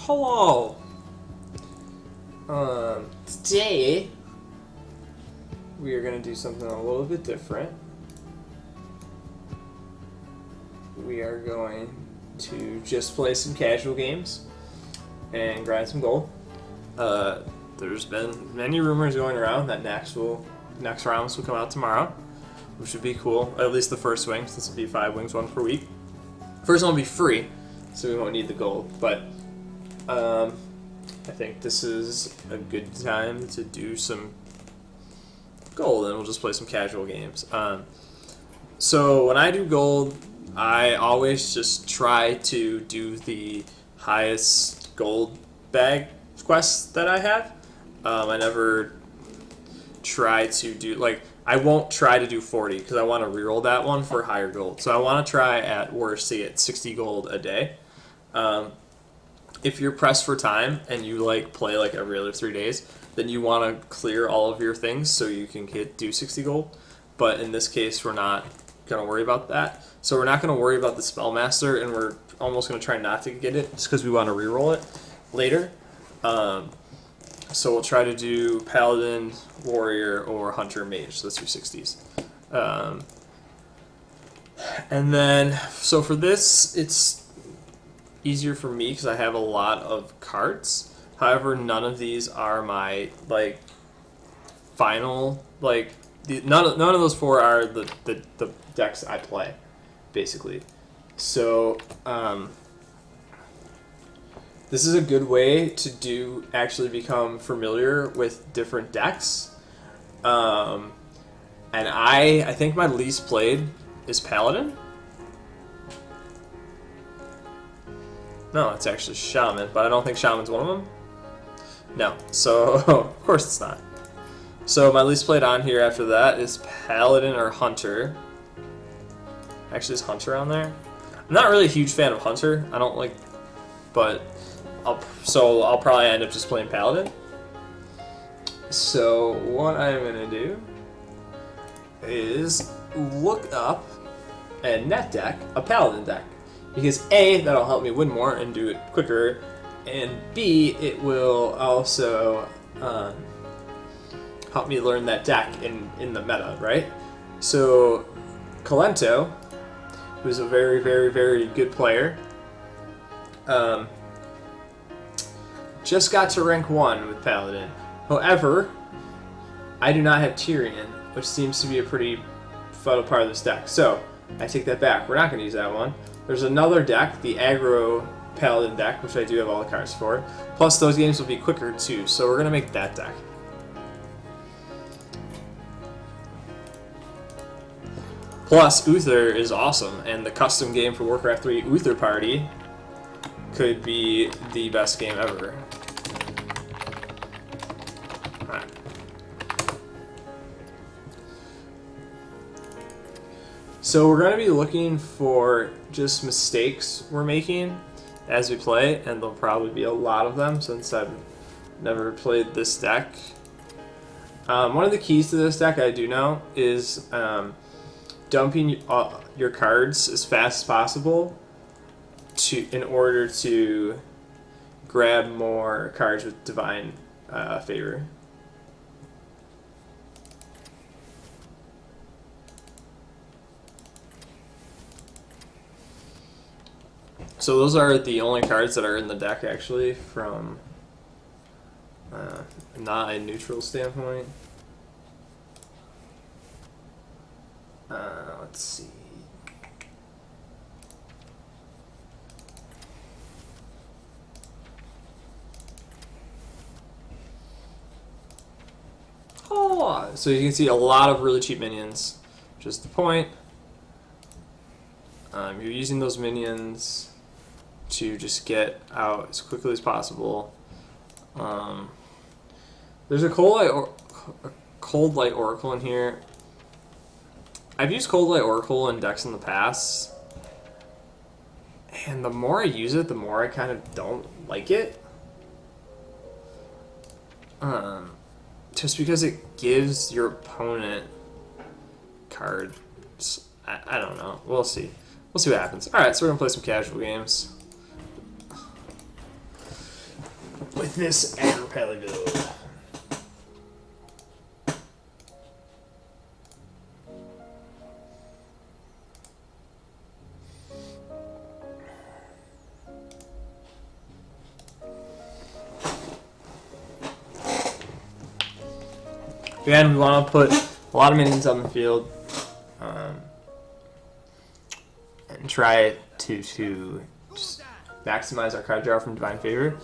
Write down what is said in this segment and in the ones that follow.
Hello. Today we are going to do something a little bit different. We are going to just play some casual games and grind some gold. There's been many rumors going around that Naxxramas will come out tomorrow, which would be cool. At least the first wing, since it'll be 5 wings, 1 per week. First one will be free, so we won't need the gold. But I think this is a good time to do some gold, and we'll just play some casual games. So when I do gold, I always just try to do the highest gold bag quests that I have. I never try to do, like, I won't try to do 40 because I want to reroll that one for higher gold. So I want to try at worst to get 60 gold a day. If you're pressed for time and you play like every other 3 days, then you want to clear all of your things so you can do 60 gold. But in this case, we're not going to worry about that. So we're not going to worry about the Spellmaster, and we're almost going to try not to get it just because we want to reroll it later. So we'll try to do Paladin, Warrior, or Hunter, Mage. So that's your 60s. And then, so for this, it's easier for me because I have a lot of cards. However, none of these are my final none of those 4 are the decks I play, basically. So this is a good way to actually become familiar with different decks. And I think my least played is Paladin. No, it's actually Shaman, but I don't think Shaman's one of them. No, so of course it's not. So my least played on here after that is Paladin or Hunter. Actually, is Hunter on there? I'm not really a huge fan of Hunter. I don't like, but I'll probably end up just playing Paladin. So what I'm gonna do is look up and net deck a Paladin deck. Because A, that'll help me win more and do it quicker, and B, it will also help me learn that deck in the meta, right? So Kalento, who's a very, very, very good player, just got to rank 1 with Paladin. However, I do not have Tyrion, which seems to be a pretty vital part of this deck. So I take that back. We're not going to use that one. There's another deck, the Aggro Paladin deck, which I do have all the cards for. Plus, those games will be quicker too, so we're going to make that deck. Plus, Uther is awesome, and the custom game for Warcraft 3, Uther Party, could be the best game ever. Alright. So we're going to be looking for just mistakes we're making as we play, and there'll probably be a lot of them since I've never played this deck. One of the keys to this deck I do know is dumping your cards as fast as possible in order to grab more cards with Divine Favor. So those are the only cards that are in the deck, actually, from not a neutral standpoint. Let's see. Oh, so you can see a lot of really cheap minions. Just the point. You're using those minions to just get out as quickly as possible. There's a Cold Light Oracle in here. I've used Cold Light Oracle in decks in the past, and the more I use it, the more I kind of don't like it. Just because it gives your opponent cards. I don't know. We'll see. We'll see what happens. Alright, so we're going to play some casual games. this aggro build. Again, we want to put a lot of minions on the field and try to just maximize our card draw from Divine Favor.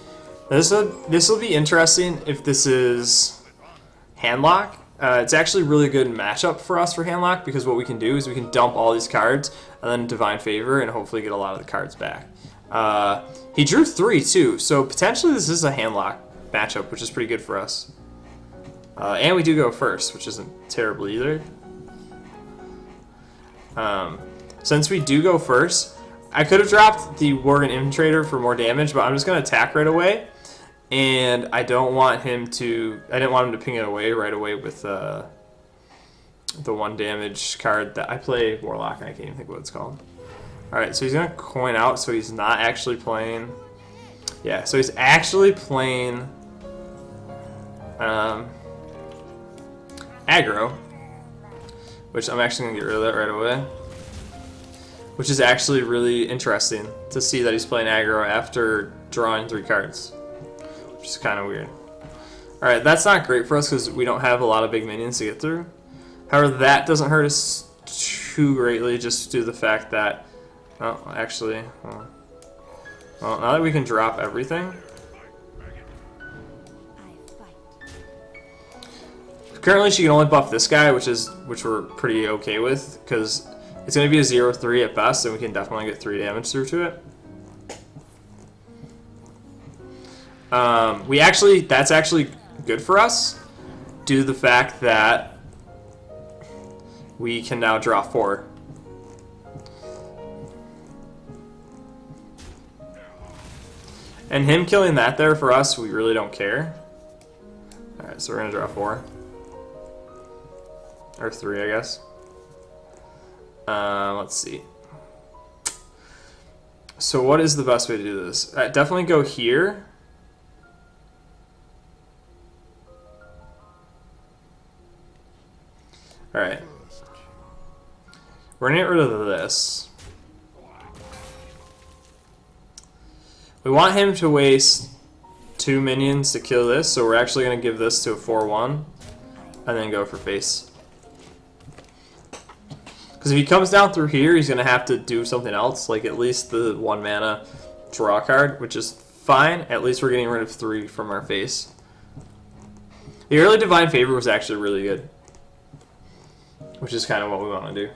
This will be interesting if this is Handlock. It's actually really good matchup for us for Handlock because what we can do is we can dump all these cards and then Divine Favor and hopefully get a lot of the cards back. He drew 3 too, so potentially this is a Handlock matchup, which is pretty good for us. And we do go first, which isn't terrible either. Since we do go first, I could have dropped the Worgen Infiltrator for more damage, but I'm just going to attack right away. And I don't want him to... I didn't want him to ping it away right away with the 1 damage card that I play Warlock, and I can't even think what it's called. Alright, so he's going to coin out, so he's not actually playing... Yeah, so he's actually playing... aggro, which I'm actually going to get rid of that right away, which is actually really interesting to see that he's playing aggro after drawing 3 cards, which is kind of weird. Alright, that's not great for us because we don't have a lot of big minions to get through. However, that doesn't hurt us too greatly just due to the fact that, well, actually, well, now that we can drop everything, currently, she can only buff this guy, which we're pretty okay with, because it's going to be a 0-3 at best, and we can definitely get 3 damage through to it. That's actually good for us, due to the fact that we can now draw 4. And him killing that there for us, we really don't care. Alright, so we're going to draw 4. Or 3, I guess. Let's see. So what is the best way to do this? Definitely go here. Alright. We're gonna get rid of this. We want him to waste 2 minions to kill this, so we're actually gonna give this to a 4-1 and then go for face. Because if he comes down through here, he's going to have to do something else, like at least the 1 mana draw card, which is fine. At least we're getting rid of 3 from our face. The early Divine Favor was actually really good, which is kind of what we want to do.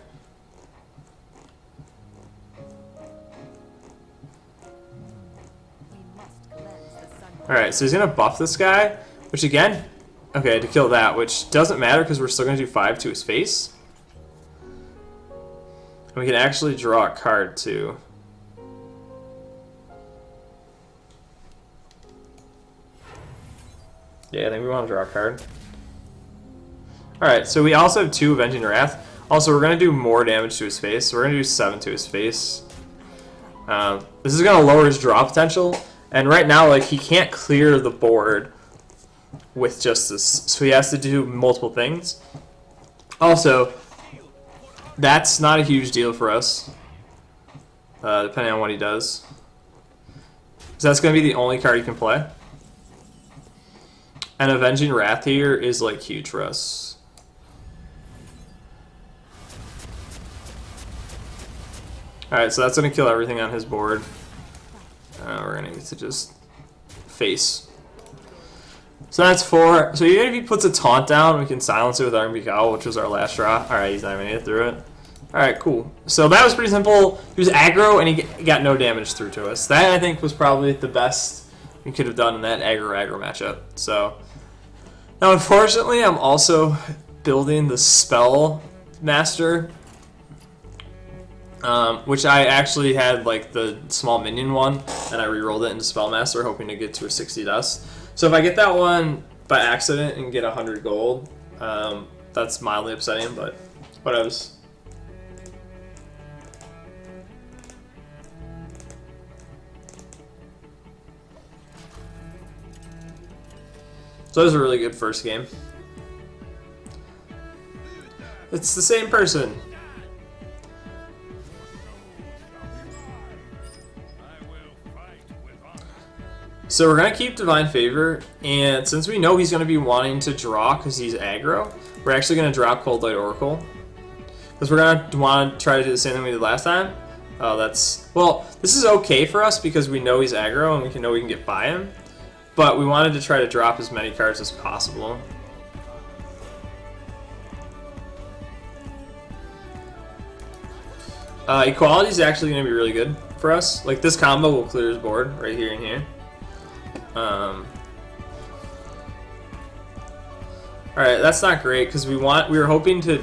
Alright, so he's going to buff this guy, which again, okay, to kill that, which doesn't matter because we're still going to do 5 to his face. We can actually draw a card too. Yeah, I think we want to draw a card. Alright, so we also have 2 Avenging Wrath. Also, we're going to do more damage to his face. So we're going to do 7 to his face. This is going to lower his draw potential. And right now, like, he can't clear the board with just this. So he has to do multiple things. Also, that's not a huge deal for us, depending on what he does. So that's going to be the only card he can play. And Avenging Wrath here is, like, huge for us. Alright, so that's going to kill everything on his board. We're going to get to just face. So that's 4. So even if he puts a taunt down, we can silence it with Armbeak Owl, which was our last draw. Alright, he's not even going to get through it. Alright, cool. So that was pretty simple. He was aggro, and he got no damage through to us. That, I think, was probably the best we could have done in that aggro matchup. So now, unfortunately, I'm also building the Spell Master, which I actually had, like, the small minion one, and I re-rolled it into Spell Master, hoping to get to a 60 dust. So if I get that one by accident and get 100 gold, that's mildly upsetting, but whatever. So that was a really good first game. It's the same person. So we're going to keep Divine Favor, and since we know he's going to be wanting to draw because he's aggro, we're actually going to drop Cold Light Oracle. Because we're going to want to try to do the same thing we did last time. Well, this is okay for us because we know he's aggro and we know we can get by him. But we wanted to try to drop as many cards as possible. Equality is actually going to be really good for us. Like, this combo will clear his board right here and here. Alright, that's not great because we were hoping to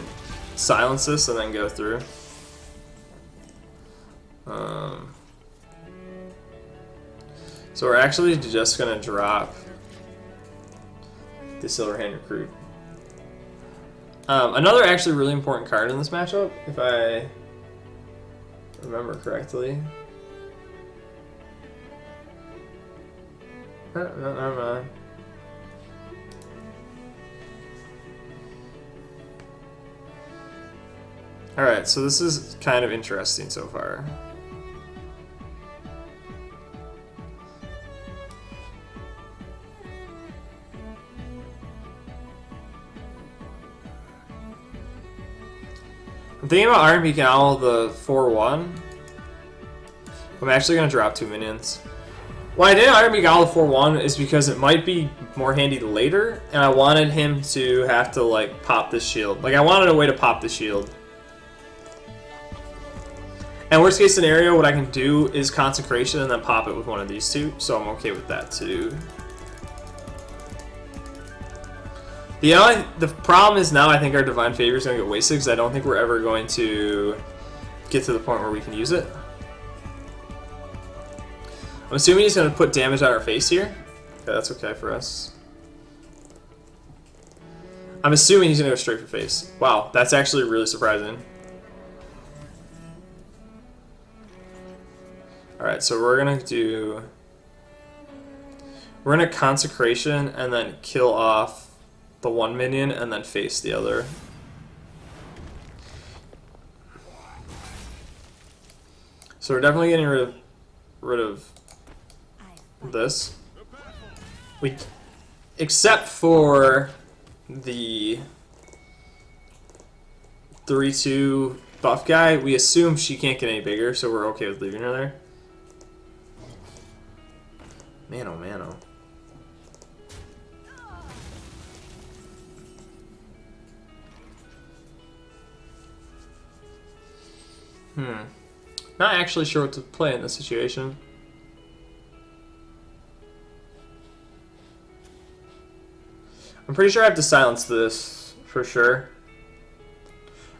silence this and then go through. So we're actually just gonna drop the Silverhand Recruit. Another actually really important card in this matchup, if I remember correctly. No, never mind. Alright, so this is kind of interesting so far. I'm thinking about Iron Beacon Owl, the 4-1. I'm actually going to drop 2 minions. Why I did Iron Beacon Owl 4-1 is because it might be more handy later, and I wanted him to have to, like, pop this shield. Like, I wanted a way to pop the shield. And worst case scenario, what I can do is Consecration and then pop it with one of these two, so I'm okay with that too. The problem is now I think our Divine Favor is going to get wasted because I don't think we're ever going to get to the point where we can use it. I'm assuming he's going to put damage on our face here. Okay, that's okay for us. I'm assuming he's going to go straight for face. Wow, that's actually really surprising. Alright, so we're going to Consecration and then kill off the one minion and then face the other. So we're definitely getting rid of this. Except for the 3/2 buff guy, we assume she can't get any bigger, so we're okay with leaving her there. Man, oh man, oh. Not actually sure what to play in this situation. I'm pretty sure I have to silence this for sure.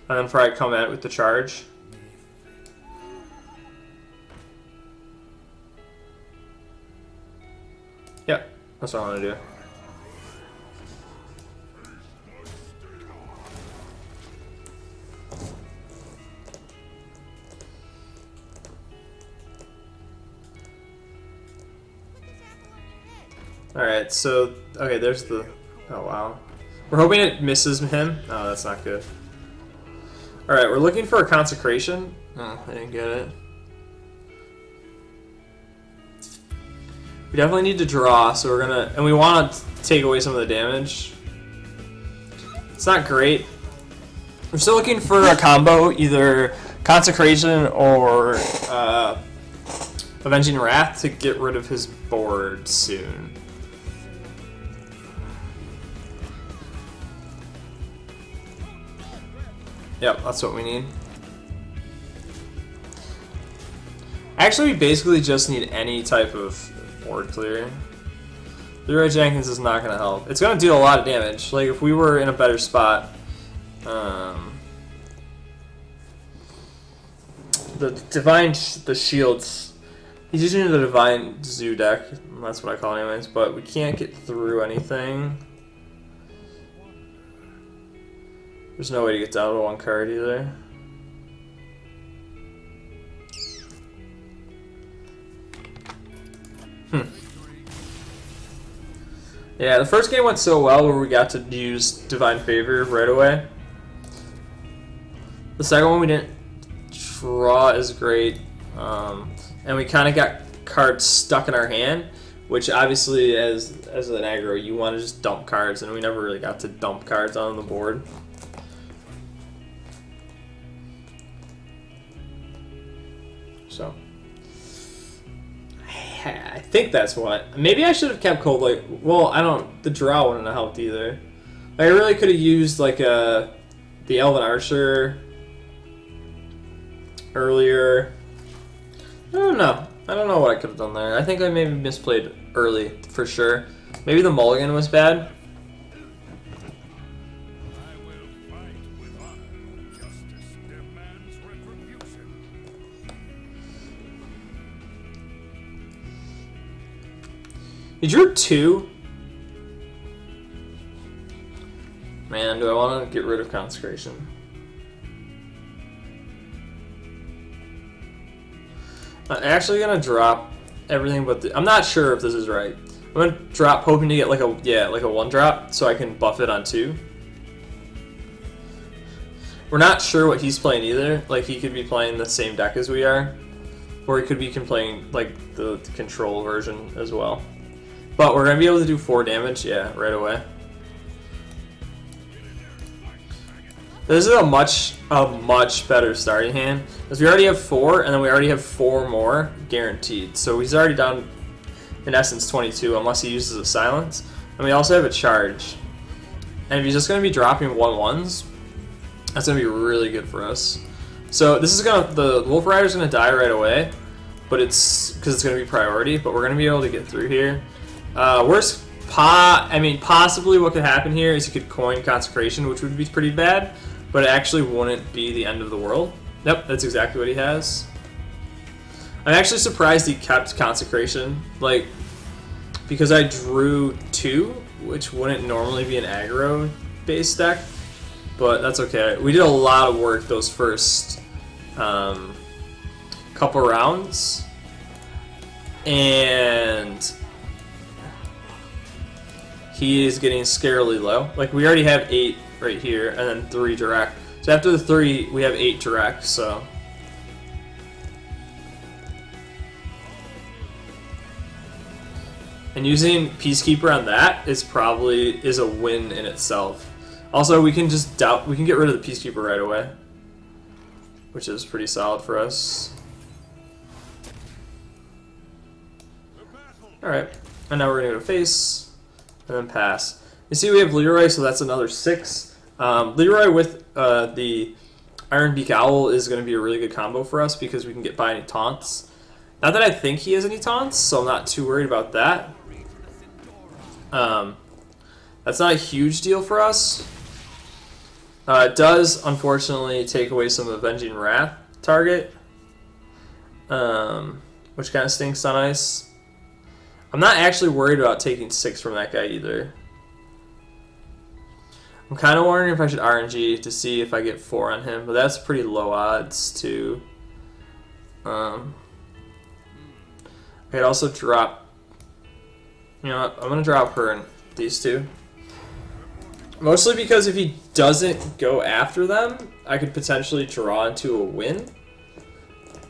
And then probably come at it with the charge. Yep, that's what I want to do. Alright, so, okay, there's the, oh wow. We're hoping it misses him. Oh, that's not good. Alright, we're looking for a Consecration. Oh, I didn't get it. We definitely need to draw, so we're gonna, and we want to take away some of the damage. It's not great. We're still looking for a combo, either Consecration or Avenging Wrath to get rid of his board soon. Yep, that's what we need. Actually, we basically just need any type of board clear. Leroy Jenkins is not going to help. It's going to do a lot of damage. Like, if we were in a better spot, the shields. He's using the Divine Zoo deck. That's what I call it anyways. But we can't get through anything. There's no way to get down to one card either. Yeah, the first game went so well where we got to use Divine Favor right away. The second one we didn't draw as great, and we kind of got cards stuck in our hand, which obviously as an aggro you want to just dump cards, and we never really got to dump cards on the board. So I think that's what. Maybe I should have kept Cold Light. Well, I don't. The draw wouldn't have helped either. Like, I really could have used like the Elven Archer earlier. I don't know. I don't know what I could have done there. I think I maybe misplayed early for sure. Maybe the mulligan was bad. He drew 2. Man, do I want to get rid of Consecration? I'm actually gonna drop everything but I'm not sure if this is right. I'm gonna drop hoping to get like a 1-drop so I can buff it on 2. We're not sure what he's playing either. Like, he could be playing the same deck as we are, or he could be playing like the control version as well. But we're going to be able to do 4 damage, yeah, right away. This is a much better starting hand, because we already have 4, and then we already have 4 more guaranteed. So he's already down, in essence, 22, unless he uses a silence. And we also have a charge. And if he's just going to be dropping 1/1s, that's going to be really good for us. So this is the Wolf Rider's going to die right away, but because it's going to be priority, but we're going to be able to get through here. Possibly what could happen here is you could coin Consecration, which would be pretty bad, but it actually wouldn't be the end of the world. Yep, that's exactly what he has. I'm actually surprised he kept Consecration, like, because I drew 2, which wouldn't normally be an aggro-based deck, but that's okay. We did a lot of work those first couple rounds, and he is getting scarily low. Like, we already have 8 right here, and then 3 direct. So after the 3, we have 8 direct, so. And using Peacekeeper on that is a win in itself. Also, we can get rid of the Peacekeeper right away, which is pretty solid for us. Alright, and now we're gonna go to face. And then pass. You see we have Leroy, so that's another 6. Leroy with the Iron Beak Owl is going to be a really good combo for us because we can get by any taunts. Not that I think he has any taunts, so I'm not too worried about that. That's not a huge deal for us. It does, unfortunately, take away some Avenging Wrath target, which kind of stinks on ice. I'm not actually worried about taking 6 from that guy either. I'm kind of wondering if I should RNG to see if I get 4 on him, but that's pretty low odds too. I could also drop. You know what? I'm gonna drop her and these 2. Mostly because if he doesn't go after them, I could potentially draw into a win.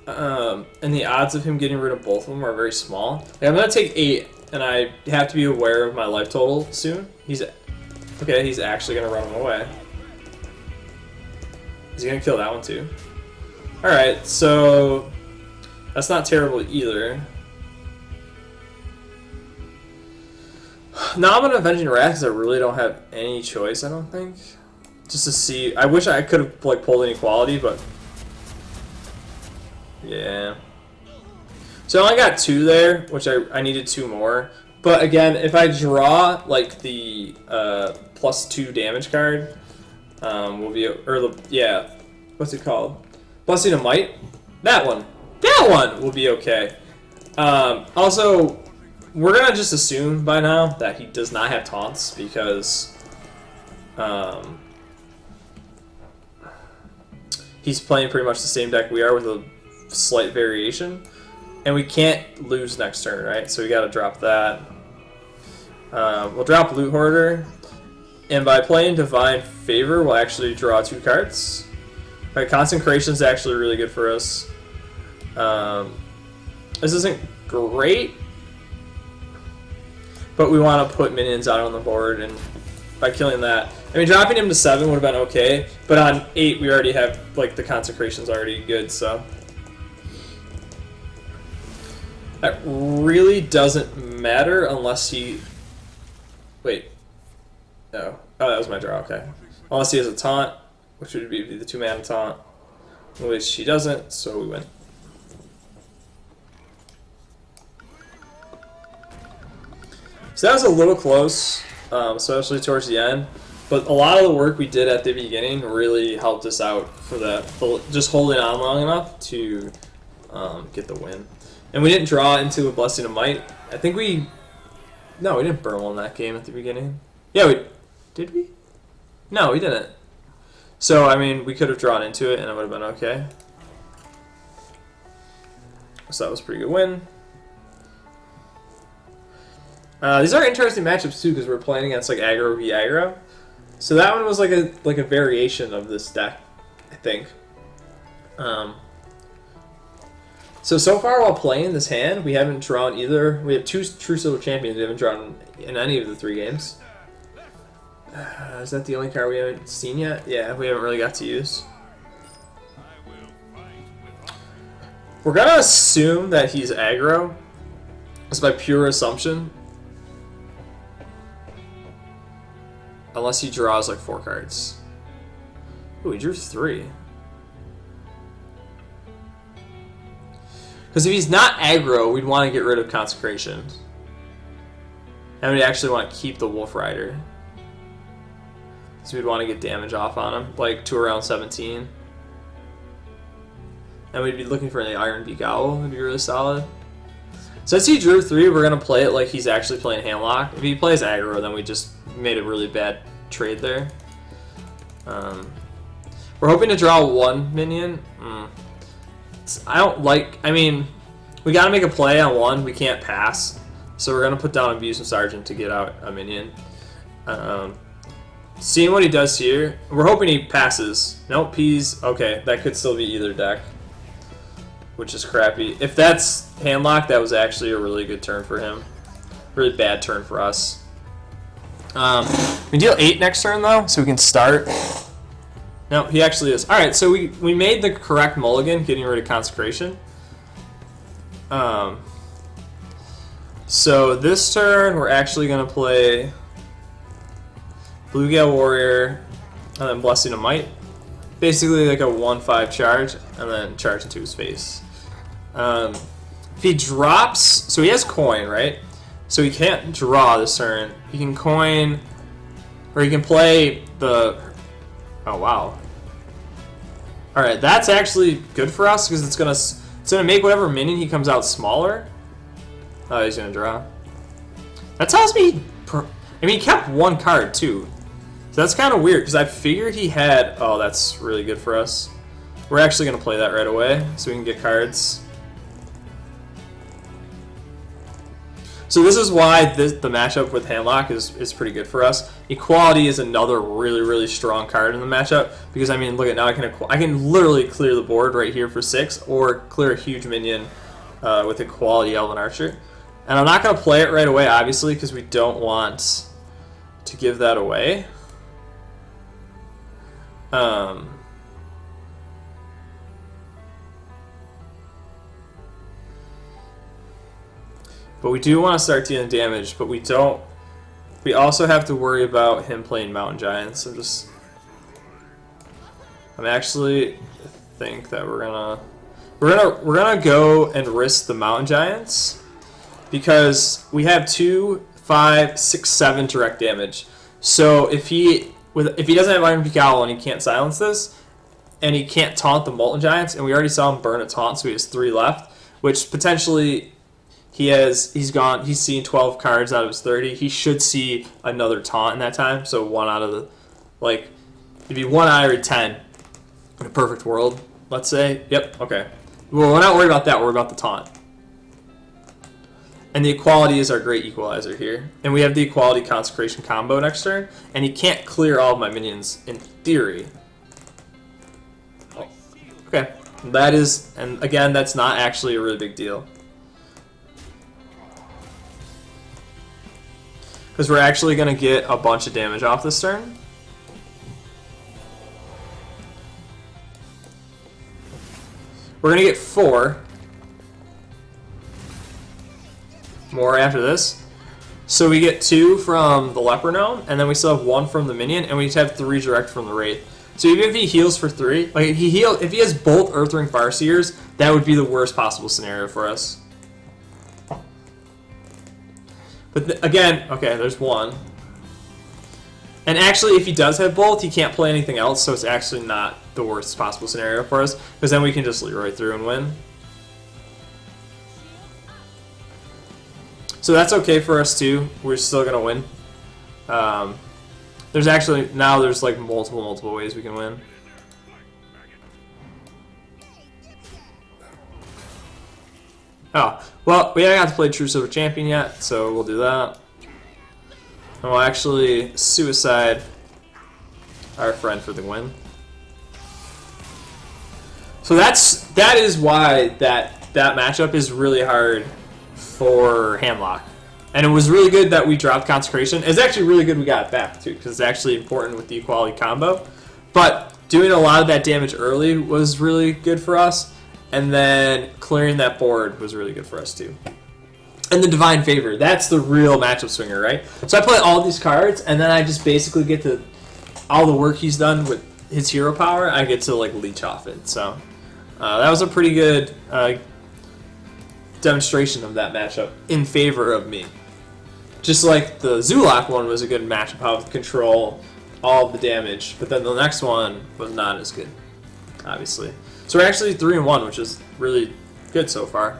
And the odds of him getting rid of both of them are very small. Like, I'm going to take 8, and I have to be aware of my life total soon. He's actually going to run him away. Is he going to kill that one too? Alright, so that's not terrible either. Now I'm going to Avenging Wrath because I really don't have any choice, I don't think. Just to see. I wish I could have like pulled Inequality, but yeah. So I only got 2 there, which I needed 2 more. But again, if I draw like the +2 damage card, what's it called? Blessing of Might. That one will be okay. Also, we're gonna just assume by now that he does not have taunts because he's playing pretty much the same deck we are with a slight variation, and we can't lose next turn, right? So we got to drop that. We'll drop Loot Hoarder, and by playing Divine Favor, we'll actually draw 2 cards. Right, Consecration is actually really good for us. This isn't great, but we want to put minions out on the board, and by killing that, I mean, dropping him to 7 would have been okay, but on 8 we already have, like, the Consecration's already good, so that really doesn't matter unless he... Wait. No. Oh, that was my draw, okay. Unless he has a taunt, which would be the 2-mana taunt, which he doesn't, so we win. So that was a little close, especially towards the end, but a lot of the work we did at the beginning really helped us out for that, just holding on long enough to get the win. And we didn't draw into a Blessing of Might. I think we... No, we didn't burn one in that game at the beginning. Yeah, we... Did we? No, we didn't. So, I mean, we could have drawn into it and it would have been okay. So that was a pretty good win. These are interesting matchups too because we're playing against like aggro v aggro. So that one was like a variation of this deck, I think. So far while playing this hand, we haven't drawn either. We have 2 True Silver Champions. We haven't drawn in any of the 3 games. Is that the only card we haven't seen yet? Yeah, we haven't really got to use. We're gonna assume that he's aggro. It's by pure assumption. Unless he draws like 4 cards. Ooh, he drew 3. Because if he's not aggro, we'd want to get rid of Consecration. And we'd actually want to keep the Wolf Rider. So we'd want to get damage off on him, like to around 17. And we'd be looking for the Iron Beak Owl, would be really solid. Since he drew 3, we're going to play it like he's actually playing Handlock. If he plays aggro, then we just made a really bad trade there. We're hoping to draw 1 minion. I don't like... I mean, we got to make a play on 1. We can't pass. So we're going to put down Abusive Sergeant to get out a minion. Seeing what he does here, we're hoping he passes. Nope, he's... Okay, that could still be either deck, which is crappy. If that's Handlock, that was actually a really good turn for him. Really bad turn for us. We deal 8 next turn, though, so we can start. No, he actually is. Alright, so we made the correct mulligan, getting rid of Consecration. So this turn, we're actually going to play Bluegale Warrior, and then Blessing of Might. Basically like a 1/5 charge, and then charge into his face. If he drops... So he has coin, right? So he can't draw this turn. He can coin... Or he can play the... Oh, wow. Alright, that's actually good for us, because it's gonna make whatever minion he comes out smaller. Oh, he's gonna draw. That tells me... I mean, he kept 1 card, too. So that's kind of weird, because I figured he had... Oh, that's really good for us. We're actually going to play that right away, so we can get cards. So this is why the matchup with Handlock is pretty good for us. Equality is another really, really strong card in the matchup, because, I mean, look at now, I can literally clear the board right here for 6, or clear a huge minion with Equality Elven Archer. And I'm not going to play it right away, obviously, because we don't want to give that away. But we do want to start dealing damage, but we don't. We also have to worry about him playing Mountain Giants. I'm actually think that we're gonna go and risk the Mountain Giants because we have 2, 5, 6, 7 direct damage. So if he doesn't have Iron Beak Owl and he can't silence this, and he can't taunt the Molten Giants, and we already saw him burn a taunt, so he has 3 left, which potentially he's seen 12 cards out of his 30. He should see another taunt in that time, so 1 out of the, like, it'd be 1 out of every 10 in a perfect world, let's say. Yep, okay. Well, we're not worried about that, we're worried about the taunt. And the equality is our great equalizer here. And we have the equality consecration combo next turn. And he can't clear all of my minions in theory. Oh, okay. That is, and again, that's not actually a really big deal. Because we're actually going to get a bunch of damage off this turn. We're going to get 4 more after this. So we get 2 from the Leper Gnome, and then we still have 1 from the minion, and we just have 3 direct from the Wraith. So even if he heals for 3, like if he has both Earthring Farseers, that would be the worst possible scenario for us. But again, okay, there's 1. And actually, if he does have both, he can't play anything else, so it's actually not the worst possible scenario for us, because then we can just Leroy through and win. So that's okay for us too. We're still gonna win. There's actually now there's like multiple ways we can win. Oh, well, we haven't got to play True Silver Champion yet, so we'll do that. And we'll actually suicide our friend for the win. So that is why that matchup is really hard for Hamlock. And it was really good that we dropped Consecration. It's actually really good we got it back too, because it's actually important with the equality combo. But doing a lot of that damage early was really good for us. And then clearing that board was really good for us too. And the Divine Favor, that's the real matchup swinger, right? So I play all these cards, and then I just basically get to, all the work he's done with his hero power, I get to like leech off it. So that was a pretty good demonstration of that matchup in favor of me. Just like the Zulak one was a good matchup, how to control all of the damage, but then the next one was not as good, obviously. So we're actually 3-1, which is really good so far.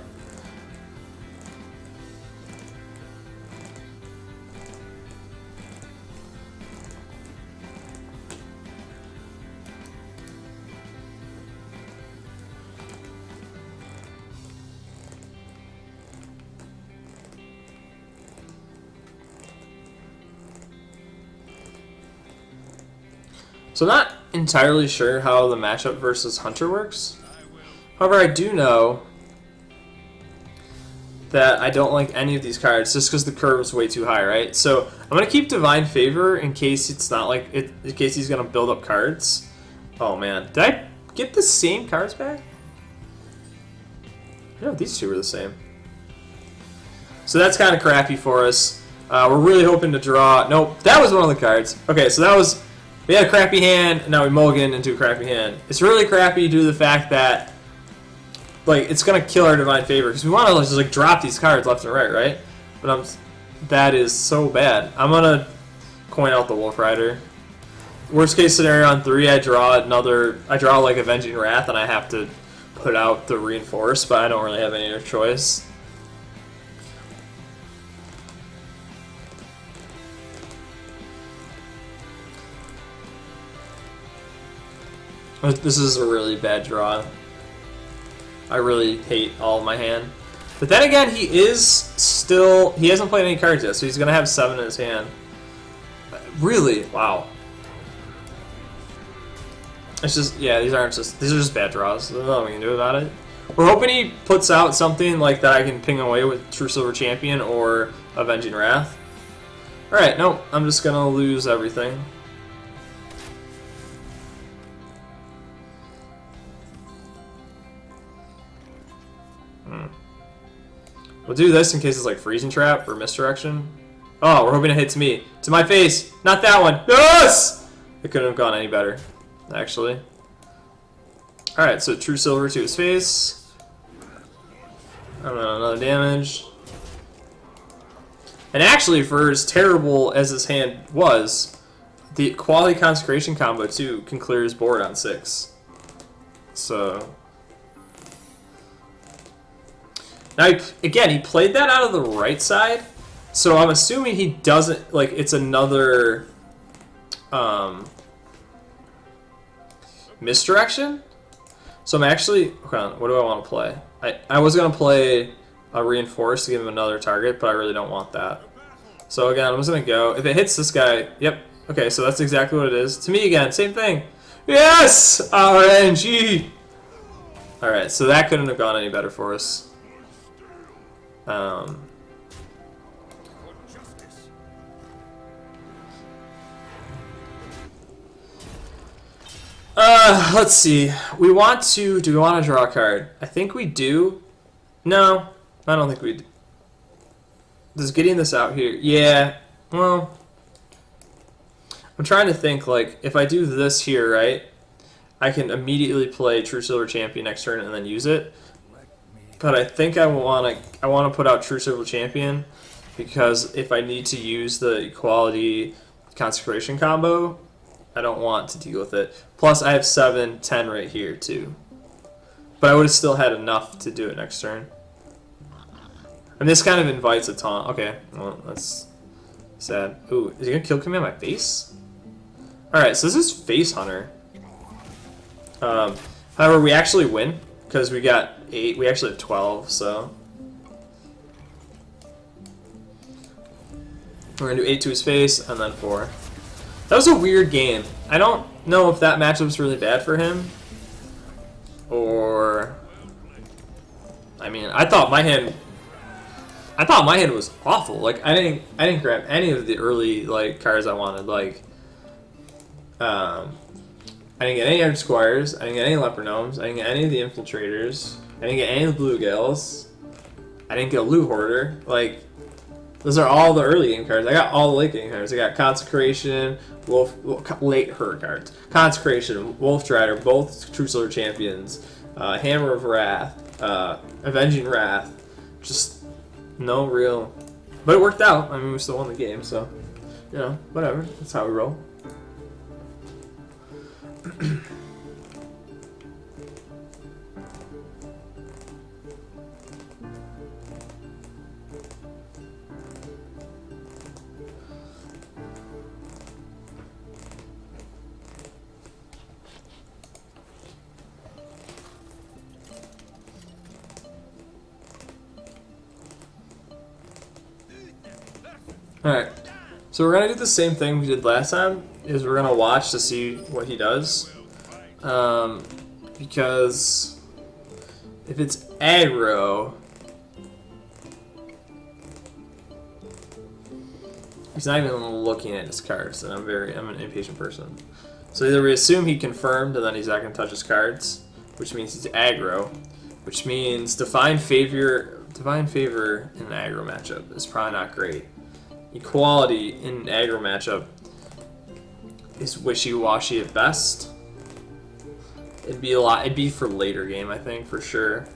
So I'm not entirely sure how the matchup versus Hunter works. However, I do know that I don't like any of these cards just because the curve is way too high, right? So I'm going to keep Divine Favor in case it's not like it, in case he's going to build up cards. Oh man, did I get the same cards back? No, these two were the same. So that's kind of crappy for us. We're really hoping to draw. Nope, that was one of the cards. Okay, so that was. We had a crappy hand, and now we mulligan into a crappy hand. It's really crappy due to the fact that, like, it's gonna kill our Divine Favor because we want to just like drop these cards left and right? But that is so bad. I'm gonna coin out the Wolf Rider. Worst case scenario on 3, I draw like Avenging Wrath, and I have to put out the Reinforce, but I don't really have any other choice. This is a really bad draw. I really hate all of my hand. But then again, he hasn't played any cards yet, so he's going to have 7 in his hand. Really? Wow. It's just, yeah, these are just bad draws. There's nothing we can do about it. We're hoping he puts out something like that I can ping away with True Silver Champion or Avenging Wrath. Alright, nope, I'm just going to lose everything. We'll do this in case it's like Freezing Trap or Misdirection. Oh, we're hoping it hits me. To my face! Not that one! Yes! It couldn't have gone any better, actually. Alright, so True Silver to his face. And then another damage. And actually, for as terrible as his hand was, the Quality Consecration combo, too, can clear his board on 6. So... Now, again, he played that out of the right side, so I'm assuming he doesn't, like, it's another misdirection. So I'm actually, hold on, what do I want to play? I was going to play a reinforce to give him another target, but I really don't want that. So again, I'm just gonna go. If it hits this guy, yep. Okay, so that's exactly what it is. To me again, same thing. Yes! RNG! Alright, so that couldn't have gone any better for us. Let's see. We want to... Do we want to draw a card? I think we do. No, I don't think we do. Does getting this out here... Yeah, well... I'm trying to think, like, if I do this here, right, I can immediately play True Silver Champion next turn and then use it. But I think I want to put out True Silver Champion because if I need to use the Equality Consecration combo, I don't want to deal with it. Plus, I have 7, 10 right here, too. But I would have still had enough to do it next turn. And this kind of invites a taunt. Okay, well, that's sad. Ooh, is he going to kill command my face? Alright, so this is Face Hunter. However, we actually win, because we got 8. We actually have 12, so... We're going to do 8 to his face, and then 4. That was a weird game. I don't know if that matchup's really bad for him. Or... I mean, I thought my hand was awful. Like, I didn't grab any of the early, like, cards I wanted. Like... I didn't get any Edge Squires, I didn't get any Leper Gnomes, I didn't get any of the Infiltrators, I didn't get any of the Blue Gales, I didn't get a Loot Hoarder. Like, those are all the early game cards. I got all the late game cards. I got Consecration, late herd cards. Consecration, Wolf Rider, both True Silver Champions, Hammer of Wrath, Avenging Wrath. Just no real... But it worked out. I mean, we still won the game, so, you know, whatever. That's how we roll. Alright, so we're going to do the same thing we did last time, is we're going to watch to see what he does. Because if it's aggro, he's not even looking at his cards, and I'm an impatient person. So either we assume he confirmed and then he's not going to touch his cards, which means he's aggro, which means Divine Favor in an aggro matchup is probably not great. Equality in an aggro matchup is wishy-washy at best. It'd be for later game, I think, for sure,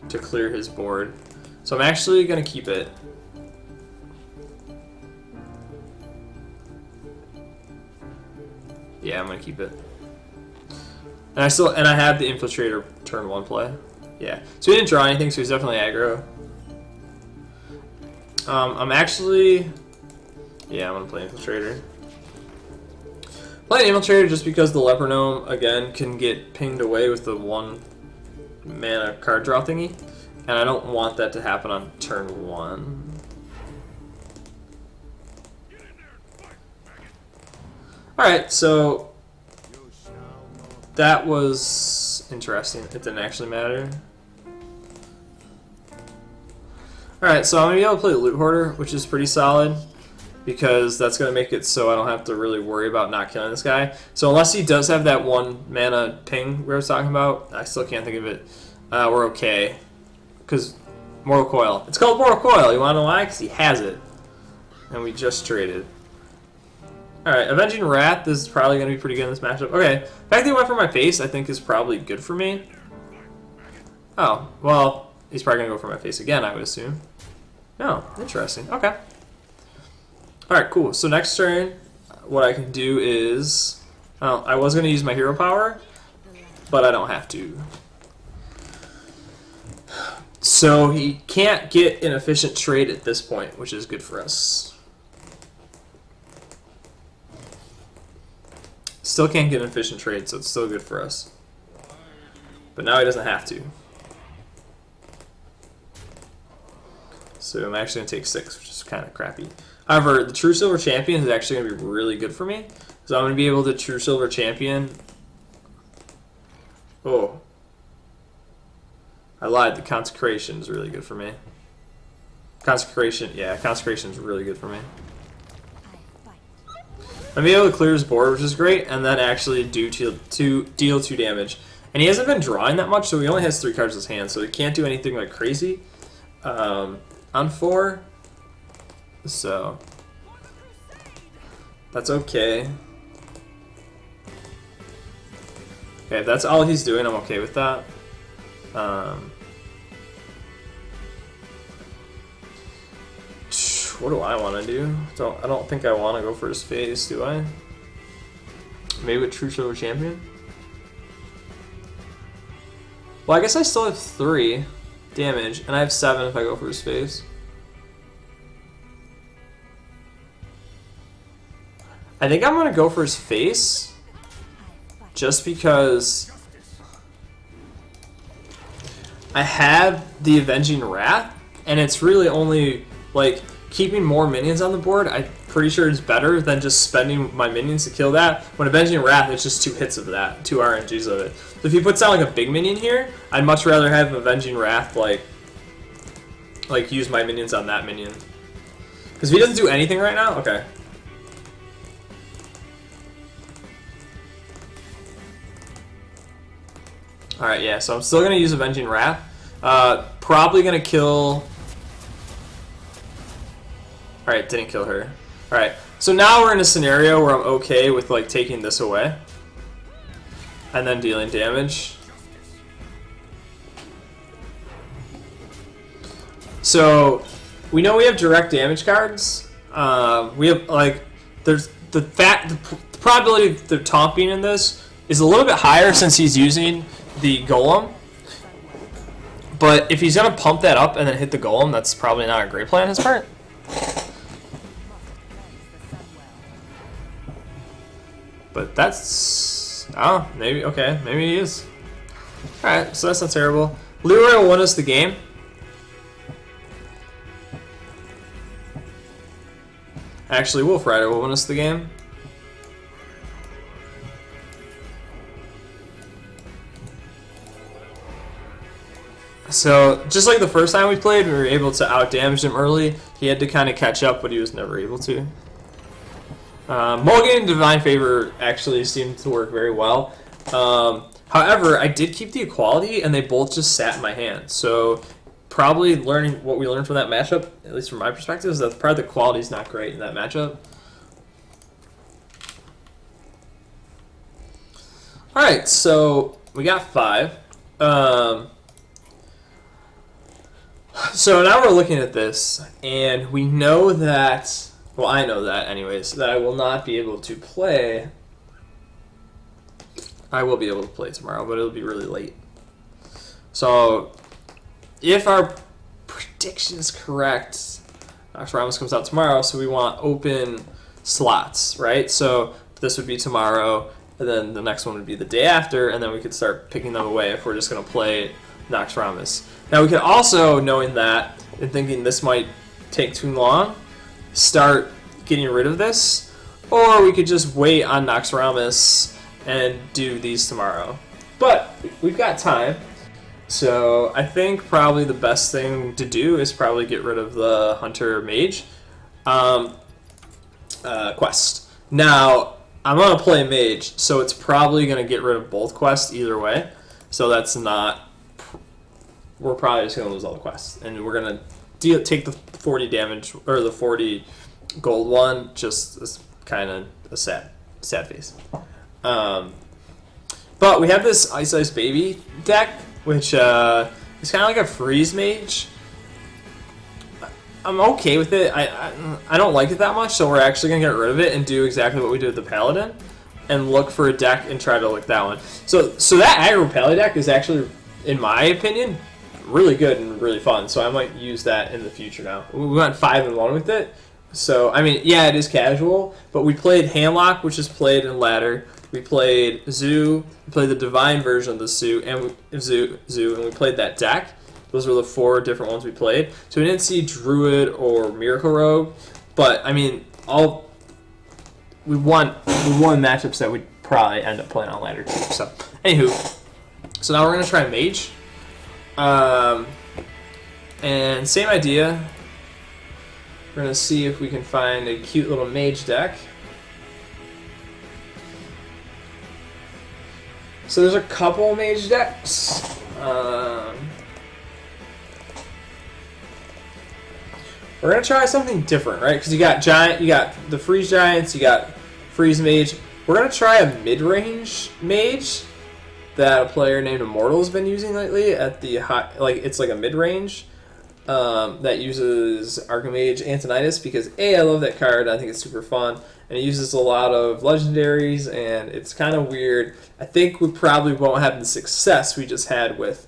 to clear his board. So I'm actually gonna keep it. Yeah, I'm gonna keep it. And I have the Infiltrator turn 1 play. Yeah. So he didn't draw anything, so he's definitely aggro. I'm actually... Yeah, I'm gonna play Infiltrator. Playing Infiltrator just because the Leper Gnome, again, can get pinged away with the 1 mana card draw thingy. And I don't want that to happen on turn 1. Alright, so... That was interesting. It didn't actually matter. Alright, so I'm going to be able to play Loot Hoarder, which is pretty solid. Because that's going to make it so I don't have to really worry about not killing this guy. So unless he does have that 1 mana ping we were talking about, I still can't think of it, we're okay. Because Mortal Coil. It's called Mortal Coil. You want to know why? Because he has it. And we just traded. Alright, Avenging Wrath is probably going to be pretty good in this matchup. Okay, the fact that he went for my face I think is probably good for me. Oh, well, he's probably going to go for my face again, I would assume. Oh, interesting. Okay. Alright, cool. So next turn, what I can do is... Oh, I was going to use my hero power, but I don't have to. So he can't get an efficient trade at this point, which is good for us. Still can't get an efficient trade, so it's still good for us. But now he doesn't have to. So I'm actually going to take 6, which is kind of crappy. However, the True Silver Champion is actually going to be really good for me. So I'm going to be able to True Silver Champion. Oh. I lied. The Consecration is really good for me. Consecration, yeah, Consecration is really good for me. I'm going to be able to clear his board, which is great, and then actually deal 2 damage. And he hasn't been drawing that much, so he only has 3 cards in his hand, so he can't do anything like crazy on 4. So that's okay. Okay, if that's all he's doing, I'm okay with that. What do I want to do? I don't think I want to go for his face, do I? Maybe with True Silver Champion? Well, I guess I still have 3 damage, and I have 7 if I go for his face. I think I'm going to go for his face, just because I have the Avenging Wrath, and it's really only, like, keeping more minions on the board. I'm pretty sure it's better than just spending my minions to kill that. When Avenging Wrath, it's just 2 hits of that, 2 RNGs of it. So if he puts down like a big minion here, I'd much rather have Avenging Wrath like use my minions on that minion. Because if he doesn't do anything right now, okay. Alright, yeah, so I'm still going to use Avenging Wrath. Probably going to kill... Alright, didn't kill her. Alright, so now we're in a scenario where I'm okay with like taking this away. And then dealing damage. So, we know we have direct damage cards. We have, like, there's the probability of the taunt being in this is a little bit higher since he's using the Golem. But if he's going to pump that up and then hit the Golem, that's probably not a great plan on his part. But that's... oh, maybe, okay, maybe he is. Alright, so that's not terrible. Leroy will win us the game. Actually, Wolf Rider will win us the game. So, just like the first time we played, we were able to out-damage him early. He had to kind of catch up, but he was never able to. Mulligan and Divine Favor actually seemed to work very well. However, I did keep the equality, and they both just sat in my hand. So, probably learning what we learned from that matchup, at least from my perspective, is that probably the quality is not great in that matchup. Alright, so we got 5. So now we're looking at this, and we know that, well, I know that anyways, that I will not be able to play. I will be able to play tomorrow, but it'll be really late. So, if our prediction is correct, Naxxramas comes out tomorrow, so we want open slots, right? So, this would be tomorrow, and then the next one would be the day after, and then we could start picking them away if we're just going to play Naxxramas. Now we could also, knowing that and thinking this might take too long, start getting rid of this, or we could just wait on Naxxramas and do these tomorrow. But we've got time, so I think probably the best thing to do is probably get rid of the Hunter Mage quest. Now I'm gonna play Mage, so it's probably gonna get rid of both quests either way. So that's not. We're probably just going to lose all the quests. And we're going to take the 40 damage, or the 40 gold one, just as kind of a sad face. But we have this Ice Ice Baby deck, which is kind of like a freeze mage. I'm okay with it. I don't like it that much, so we're actually going to get rid of it and do exactly what we did with the Paladin, and look for a deck and try to lick that one. So that aggro Pally deck is actually, in my opinion, really good and really fun, so I might use that in the future now. We went 5-1 with it, so, I mean, yeah, it is casual, but we played Handlock, which is played in Ladder. We played Zoo, we played the Divine version of the Zoo, and we played that deck, Those were the 4 different ones we played. So we didn't see Druid or Miracle Rogue, but I mean, we won matchups that we'd probably end up playing on ladder 2. So, anywho, so now we're gonna try Mage, and same idea. We're gonna see if we can find a cute little Mage deck. So there's a couple Mage decks. We're gonna try something different, right? Because you got the Freeze Giants, you got Freeze Mage. We're gonna try a mid-range Mage that a player named Immortal has been using lately at the high, it's like a mid-range that uses Archimage Antonidas because I love that card. I think it's super fun, and it uses a lot of legendaries, and it's kind of weird. I think we probably won't have the success we just had with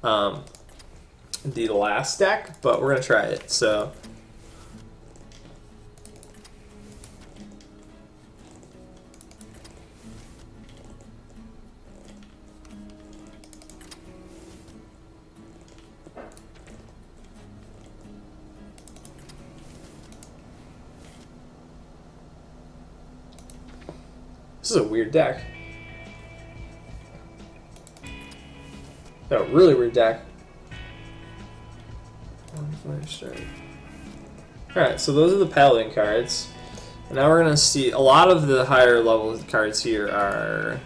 the last deck, but we're gonna try it. So. This is a weird deck. A really weird deck. Alright, so those are the Paladin cards. And now we're going to see a lot of the higher level cards here are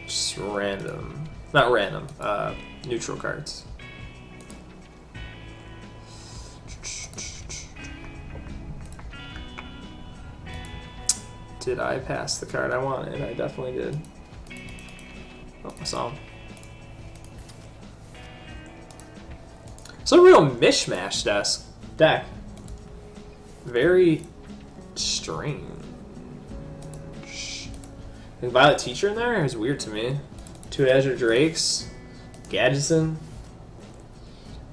just random. Not random, neutral cards. Did I pass the card I wanted? I definitely did. Oh, I saw him. It's a real mishmash deck. Very strange. And Violet Teacher in there is weird to me. 2 Azure Drakes, Gadgetzan. And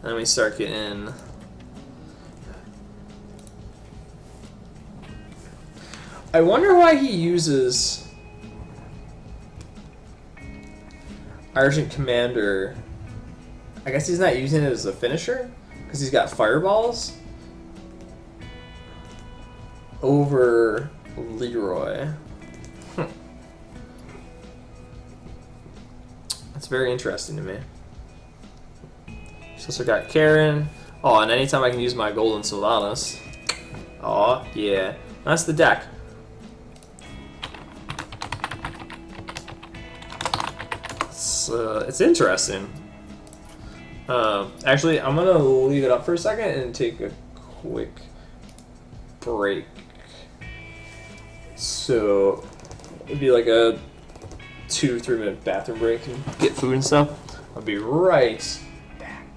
then we start getting. I wonder why he uses Argent Commander. I guess he's not using it as a finisher because he's got fireballs over Leroy. That's very interesting to me. He's also got Karen. Oh, and anytime I can use my Golden Sylvanas. Oh, yeah. That's the deck. It's interesting. Actually, I'm gonna leave it up for a second and take a quick break. So it'd be like a 2-3 minute bathroom break and get food and stuff. I'll be right back.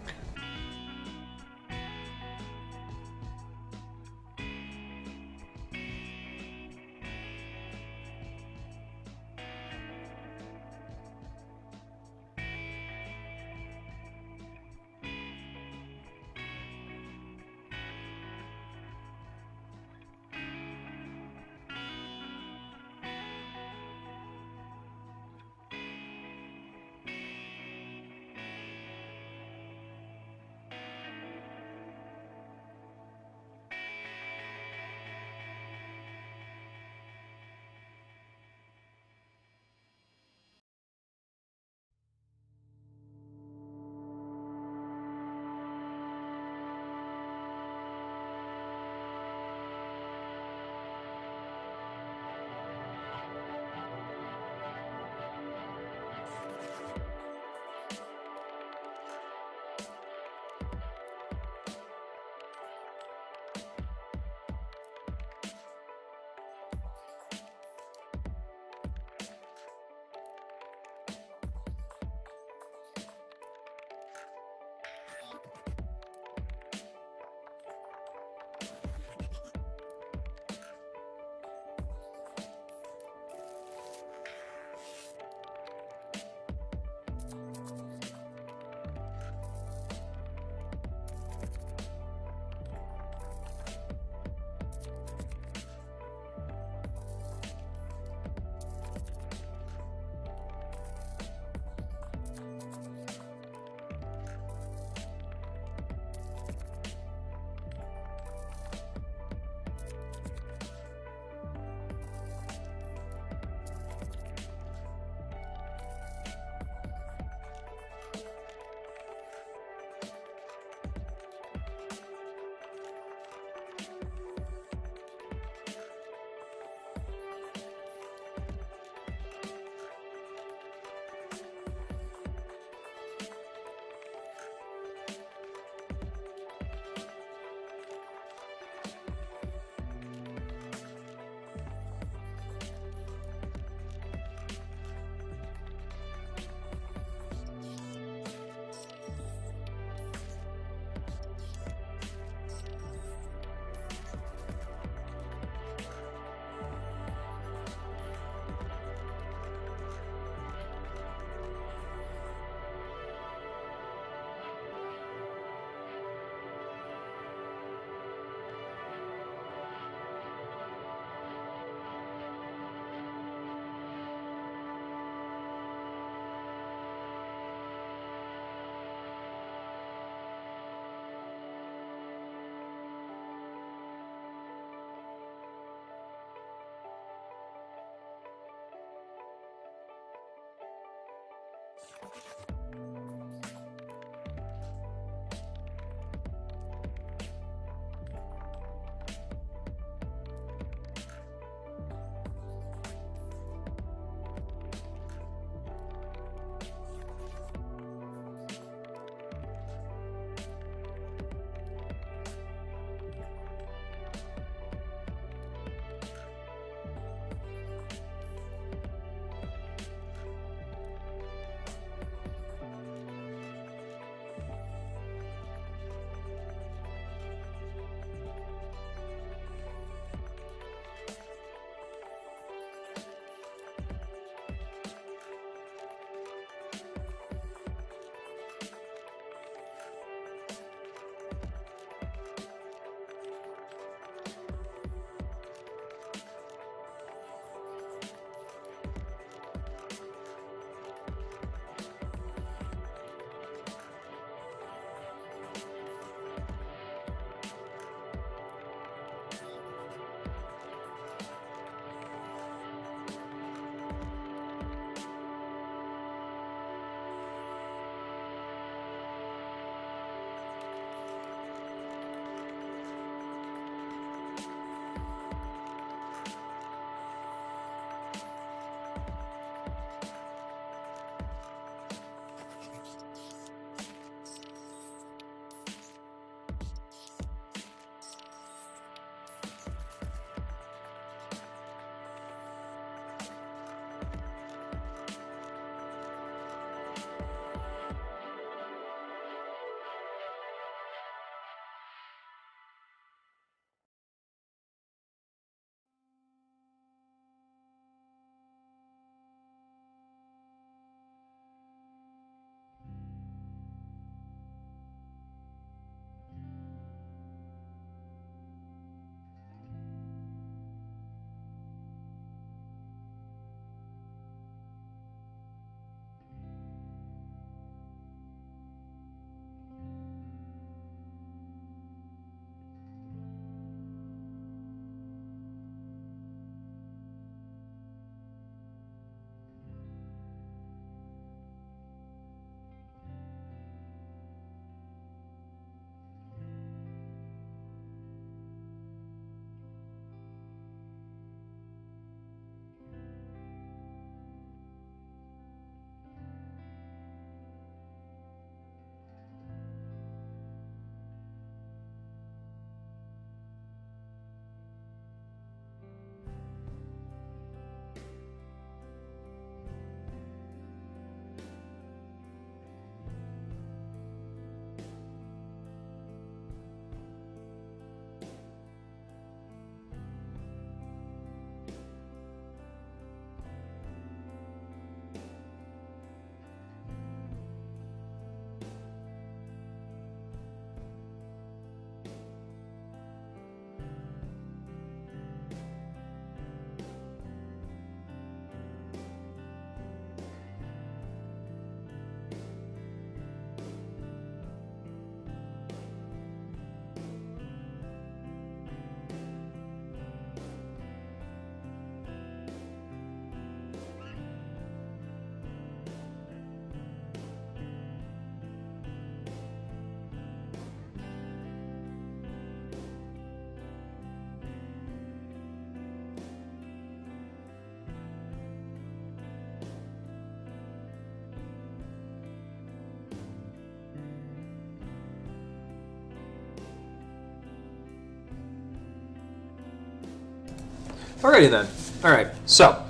Alrighty then. Alright, so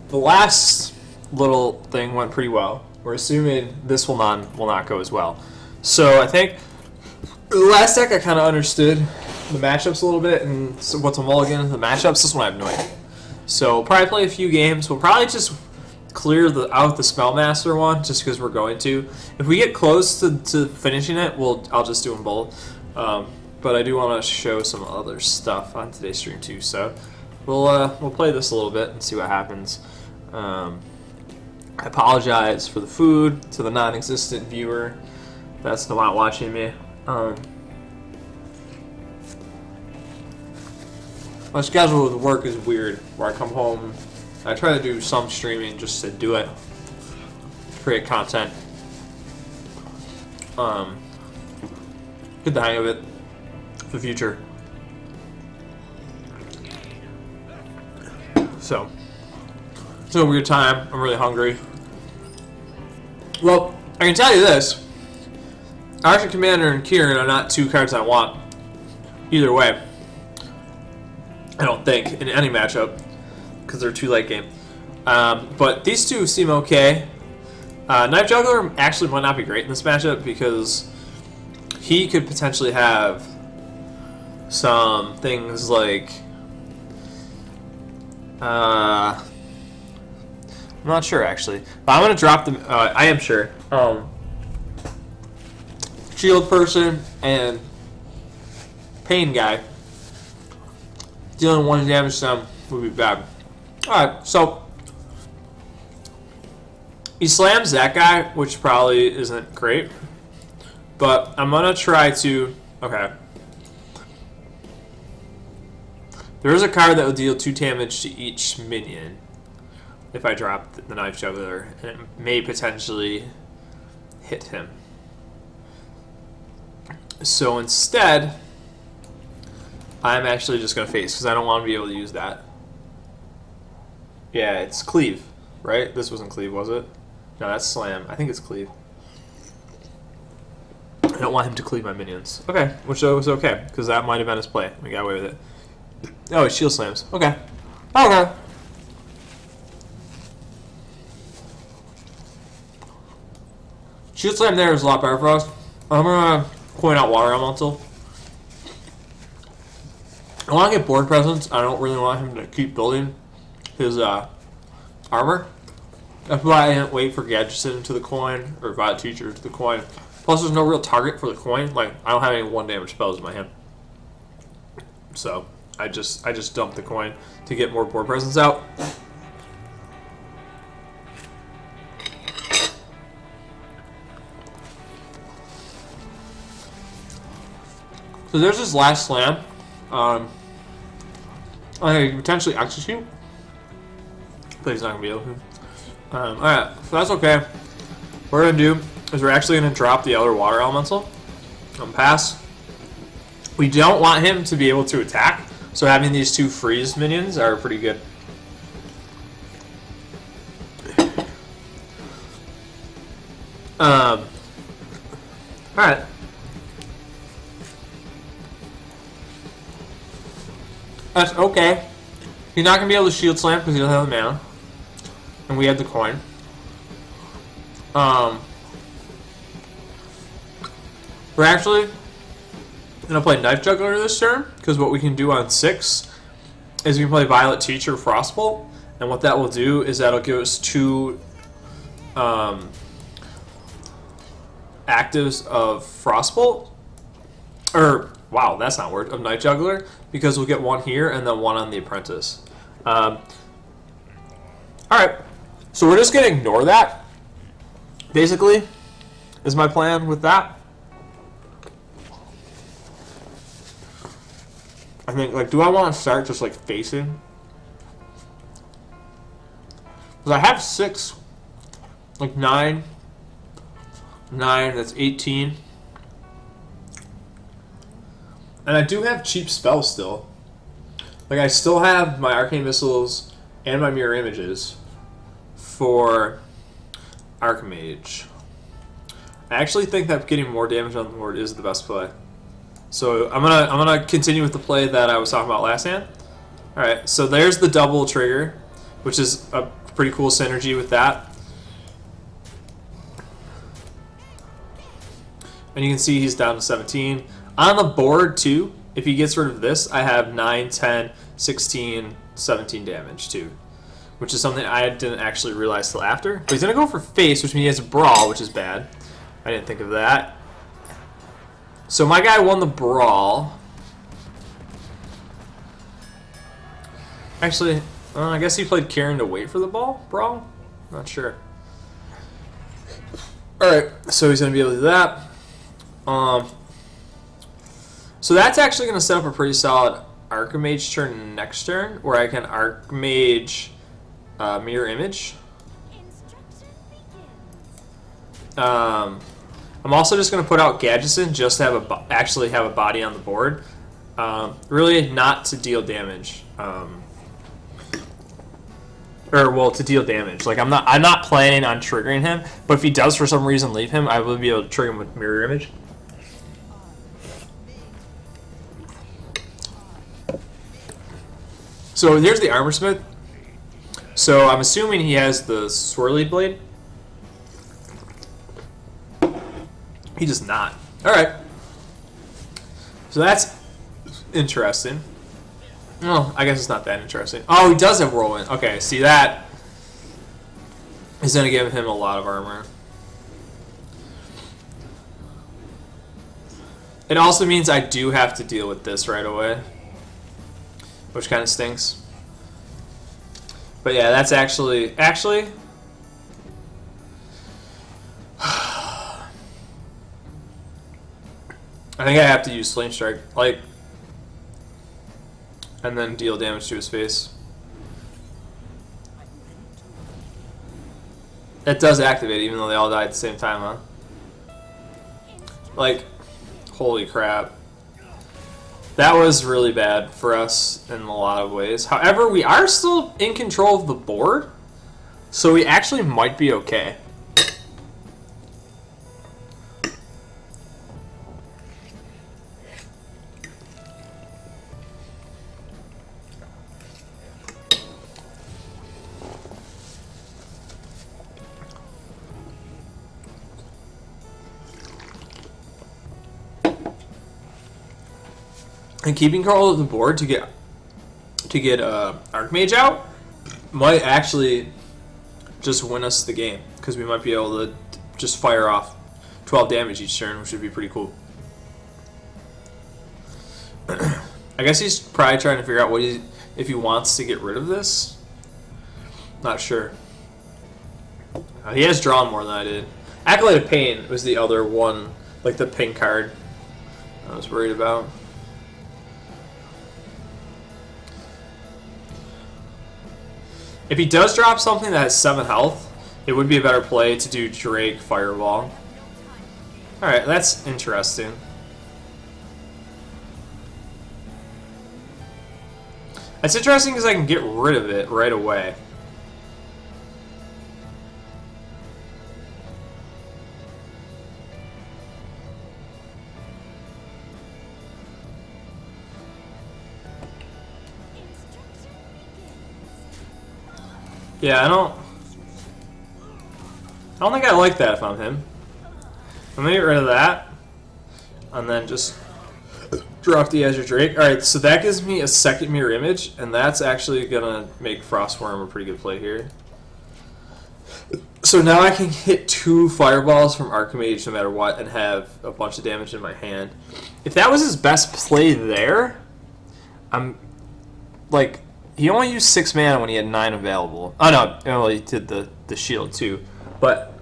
the last little thing went pretty well. We're assuming this will not go as well. So I think the last deck I kind of understood the matchups a little bit, and so what's a mulligan, the matchups, this one I have no idea. So we'll probably play a few games. We'll probably just clear out the Spellmaster one, just because we're going to. If we get close to finishing it, I'll just do them both. But I do want to show some other stuff on today's stream too. So we'll play this a little bit and see what happens. I apologize for the food to the non-existent viewer that's not watching me. My schedule with work is weird, where I come home, I try to do some streaming just to do it, to create content. Get the hang of it for the future. So, it's a weird time. I'm really hungry. Well, I can tell you this. Archer Commander and Kieran are not two cards I want. Either way. I don't think, in any matchup. Because they're too late game. But these two seem okay. Knife Juggler actually might not be great in this matchup because he could potentially have some things like... I'm not sure actually. But I'm going to drop them. I am sure. Shield Person and Pain Guy. Dealing 1 damage to them would be bad. Alright, so he slams that guy, which probably isn't great. But I'm going to try to... Okay. There is a card that will deal 2 damage to each minion if I drop the Knife Juggler, and it may potentially hit him. So instead, I'm actually just going to face, because I don't want to be able to use that. Yeah, it's Cleave, right? This wasn't Cleave, was it? No, that's Slam. I think it's Cleave. I don't want him to cleave my minions. Okay, which was okay, because that might have been his play. We got away with it. Oh, he shield slams. Okay. Okay. Shield slam there is a lot better for us. I'm going to coin out Water Elemental. I want to get board presence. I don't really want him to keep building his armor. That's why I didn't wait for Gadgetzan to the coin, or Violet Teacher to the coin. Plus, there's no real target for the coin. Like, I don't have any 1 damage spells in my hand. So, I just dumped the coin to get more board presence out. So there's this last slam. I can potentially execute, but he's not gonna be able to. Alright, so that's okay. What we're gonna do is we're actually gonna drop the other Water Elemental. Pass. We don't want him to be able to attack, so having these 2 freeze minions are pretty good. Alright. That's okay. He's not going to be able to shield slam because he doesn't have the mana. And we have the coin. We're actually going to play Knife Juggler this turn, because what we can do on 6 is we can play Violet Teacher Frostbolt, and what that will do is that'll give us 2 actives of Frostbolt, or wow, that's not a word, of Knife Juggler, because we'll get 1 here and then 1 on the Apprentice. Alright, so we're just going to ignore that, basically, is my plan with that. I think, like, do I want to start just, like, facing? Because I have 6, like, 9, that's 18. And I do have cheap spells still. Like, I still have my Arcane Missiles and my Mirror Images for Archmage. I actually think that getting more damage on the board is the best play. So I'm gonna continue with the play that I was talking about last hand. Alright, so there's the double trigger, which is a pretty cool synergy with that. And you can see he's down to 17. On the board, too, if he gets rid of this, I have 9, 10, 16, 17 damage, too. Which is something I didn't actually realize till after. But he's going to go for face, which means he has a brawl, which is bad. I didn't think of that. So my guy won the brawl. Actually, I guess he played Karen to wait for the brawl? Not sure. Alright, so he's going to be able to do that. So that's actually going to set up a pretty solid Archmage turn next turn, where I can Archmage Mirror Image. I'm also just going to put out Gadgetzan just to have actually have a body on the board. Really not to deal damage. Or well, to deal damage. Like I'm not planning on triggering him, but if he does for some reason leave him, I will be able to trigger him with Mirror Image. So here's the Armorsmith. So I'm assuming he has the Swirly Blade. He does not. Alright. So that's interesting. Oh, I guess it's not that interesting. Oh, he does have Whirlwind. Okay, see that is going to give him a lot of armor. It also means I do have to deal with this right away, which kind of stinks. But yeah, that's actually I think I have to use Flame Strike, like, and then deal damage to his face. It does activate, even though they all died at the same time, huh? Like, holy crap. That was really bad for us in a lot of ways. However, we are still in control of the board, so we actually might be okay. And keeping control of the board to get Archmage out might actually just win us the game, because we might be able to just fire off 12 damage each turn, which would be pretty cool. I guess he's probably trying to figure out if he wants to get rid of this. Not sure. He has drawn more than I did. Acolyte of Pain was the other one, like the pink card I was worried about. If he does drop something that has 7 health, it would be a better play to do Drake Fireball. Alright, that's interesting. That's interesting because I can get rid of it right away. Yeah, I don't think I like that if I'm him. I'm gonna get rid of that, and then just drop the Azure Drake. Alright, so that gives me a second mirror image, and that's actually gonna make Frostworm a pretty good play here. So now I can hit 2 fireballs from Archmage no matter what, and have a bunch of damage in my hand. If that was his best play there, I'm like, he only used 6 mana when he had 9 available. Oh no, well, he did the shield too. But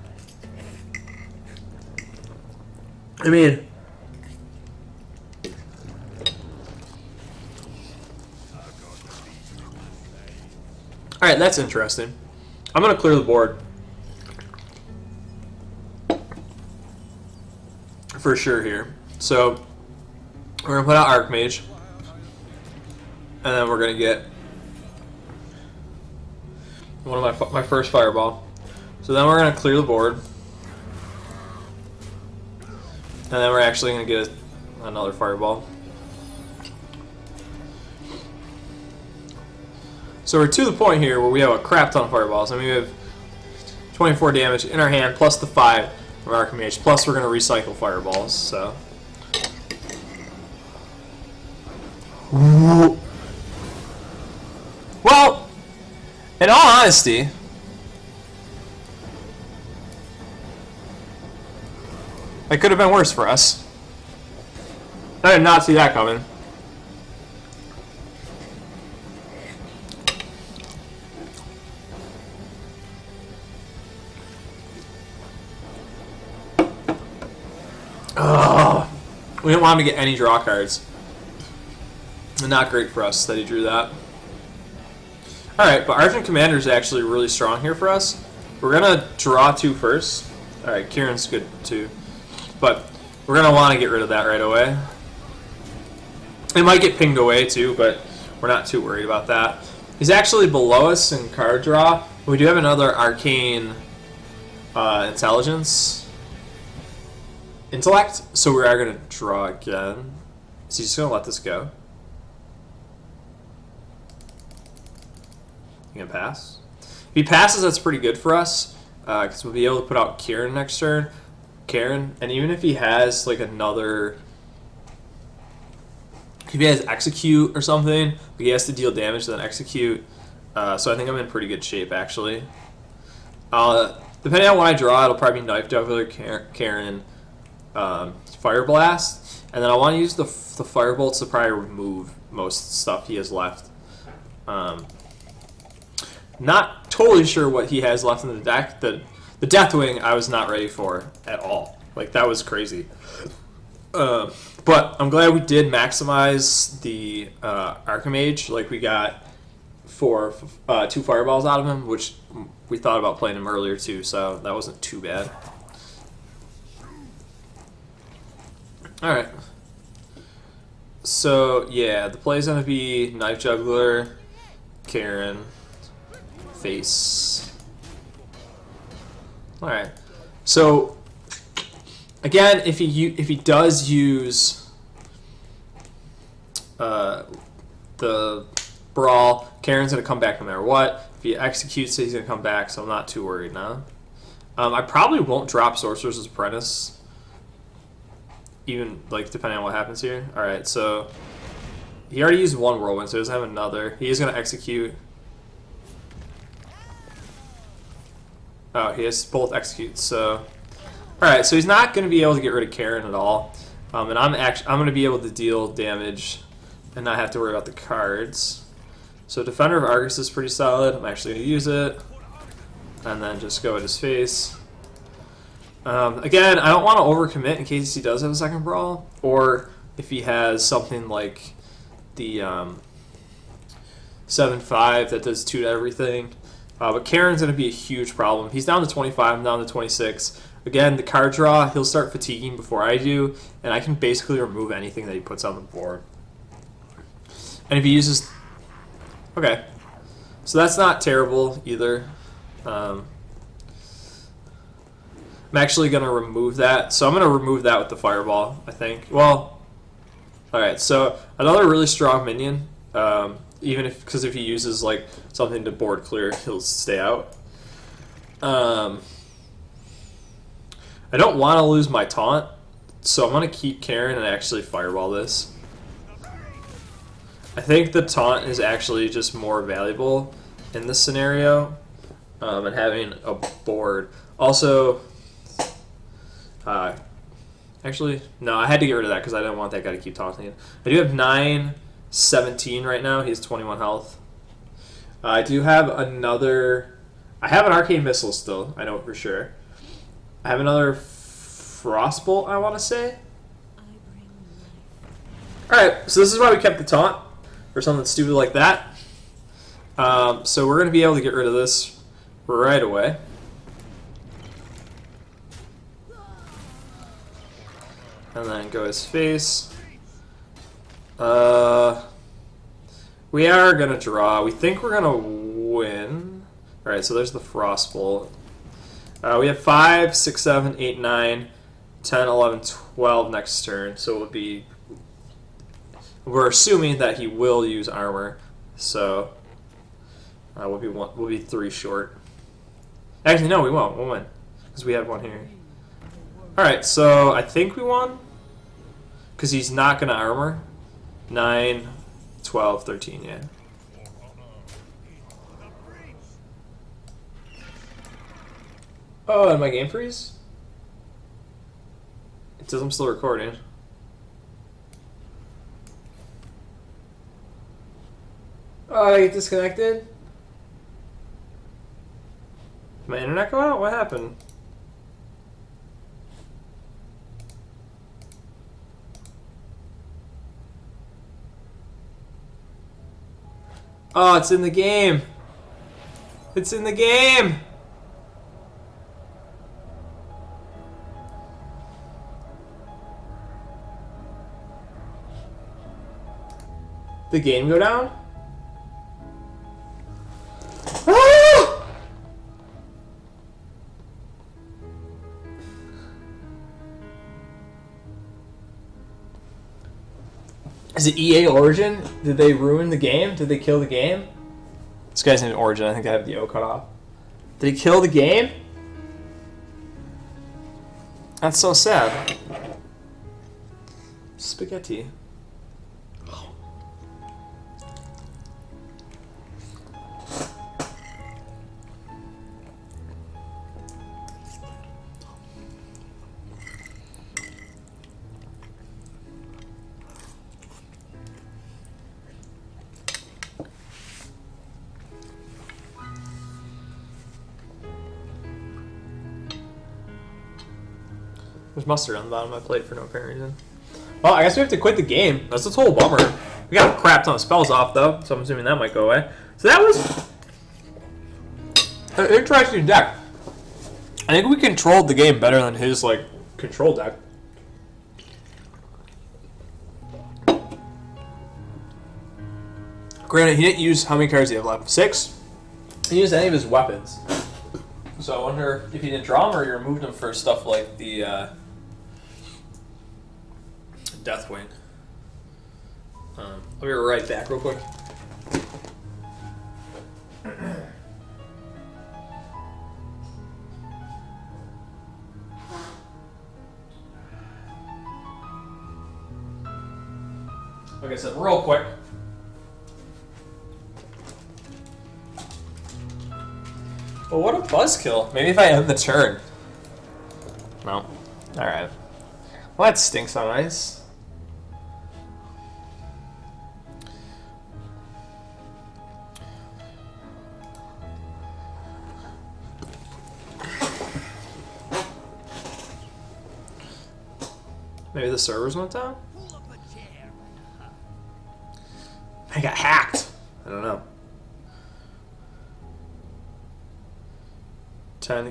I mean, alright, that's interesting. I'm gonna clear the board for sure here. So we're gonna put out Archmage, and then we're gonna get one of my first fireball. So then we're gonna clear the board, and then we're actually gonna get another fireball. So we're to the point here where we have a crap ton of fireballs. I mean, we have 24 damage in our hand, plus the 5 of Archmage, plus we're going to recycle fireballs, so... Well, in all honesty, it could have been worse for us. I did not see that coming. Oh, we didn't want him to get any draw cards. Not great for us that he drew that. Alright, but Argent Commander is actually really strong here for us. We're going to draw 2 first. Alright, Kieran's good too. But we're going to want to get rid of that right away. It might get pinged away too, but we're not too worried about that. He's actually below us in card draw. We do have another Arcane Intellect, so we are going to draw again. Is he just going to let this go? You going to pass? If he passes, that's pretty good for us, because we'll be able to put out Kieran next turn. And even if he has like another... If he has Execute or something, he has to deal damage, then Execute. So I think I'm in pretty good shape, actually. Depending on what I draw, it'll probably be Knife Juggler, Karen, Fire Blast, and then I want to use the Firebolts to probably remove most stuff he has left. Not totally sure what he has left in the deck. The Deathwing I was not ready for at all. Like, that was crazy. But I'm glad we did maximize the Archmage. Like, we got 2 Fireballs out of him, which we thought about playing him earlier too, so that wasn't too bad. Alright. So, yeah, the play's going to be Knife Juggler, Karen, Face. Alright. So, again, if he does use the Brawl, Karen's going to come back no matter what. If he executes it, he's going to come back, so I'm not too worried now. I probably won't drop Sorcerer's Apprentice, even, like, depending on what happens here. Alright, so he already used 1 Whirlwind, so he doesn't have another. He is going to execute. Oh, he has both executes, so... Alright, so he's not going to be able to get rid of Karen at all. And I'm going to be able to deal damage and not have to worry about the cards. So Defender of Argus is pretty solid. I'm actually going to use it. And then just go at his face. Again, I don't want to overcommit in case he does have a second Brawl. Or if he has something like the 7-5 that does 2 to everything. But Karen's going to be a huge problem. He's down to 25, I'm down to 26. Again, the card draw, he'll start fatiguing before I do, and I can basically remove anything that he puts on the board. And if he uses... Okay. So that's not terrible either. I'm actually going to remove that. So I'm going to remove that with the Fireball, I think. Well, alright, so another really strong minion. Because if he uses like something to board clear, he'll stay out. I don't want to lose my taunt, so I'm going to keep Karen and actually Fireball this. I think the taunt is actually just more valuable in this scenario, and having a board. Also, actually, no, I had to get rid of that because I didn't want that guy to keep taunting. I do have 9-17 right now. He has 21 health. I do have another... I have an Arcane Missile still, I know for sure. I have another Frostbolt, I want to say. Alright, so this is why we kept the taunt, or something stupid like that. So we're going to be able to get rid of this right away. And then go his face. We are going to draw. We think we're going to win. Alright, so there's the Frostbolt. We have 5, 6, 7, 8, 9, 10, 11, 12 next turn. So it would be... We're assuming that he will use armor. So We'll be 3 short. Actually, no, we won't. We'll win because we have one here. All right, so I think we won because he's not gonna armor. 9, 12, 13. Yeah. Oh, and my game freeze? It says I'm still recording. Oh, I get disconnected? Did my internet go out? What happened? Oh, it's in the game. It's in the game. The game go down? Ah! Is it EA Origin? Did they ruin the game? Did they kill the game? This guy's named Origin. I think I have the O cut off. Did he kill the game? That's so sad. Spaghetti. There's mustard on the bottom of my plate for no apparent reason. Well, I guess we have to quit the game. That's a total bummer. We got a crap ton of spells off, though, so I'm assuming that might go away. So that was an interesting deck. I think we controlled the game better than his, like, control deck. Granted, he didn't use how many cards he have left? 6? He didn't use any of his weapons. So I wonder if he didn't draw them or he removed them for stuff like the Deathwing. I'll be right back real quick. Like I said, real quick. Well, what a buzzkill. Maybe if I end the turn. No. Alright. Well, that stinks on ice. Maybe the servers went down? I got hacked. I don't know.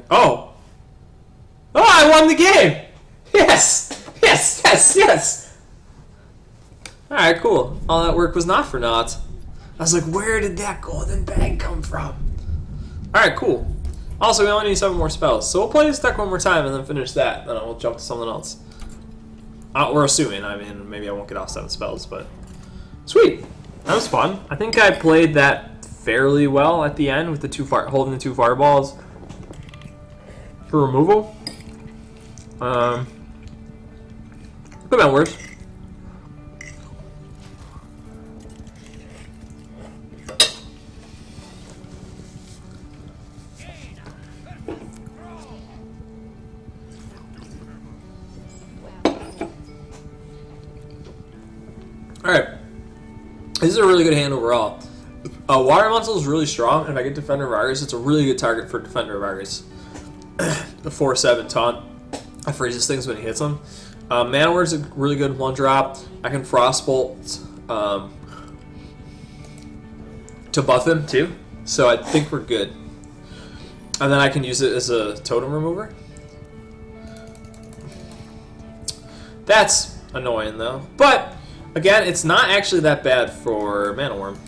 Oh! Oh, I won the game! Yes! Yes, yes, yes! Alright, cool. All that work was not for naught. I was like, where did that golden bag come from? Alright, cool. Also, we only need 7 more spells. So we'll play this deck one more time and then finish that. Then we'll jump to something else. We're assuming. I mean, maybe I won't get off 7 spells, but... Sweet! That was fun. I think I played that fairly well at the end with the holding the 2 fireballs for removal. Could have been worse. Alright. This is a really good hand overall. Water Elemental is really strong, and if I get Defender of Argus, it's a really good target for Defender of Argus. The 4/7 taunt. I freezes things when he hits them. Mana Word's a really good 1-drop. I can Frostbolt to buff him too. So I think we're good. And then I can use it as a totem remover. That's annoying though. But again, it's not actually that bad for Mana Worm.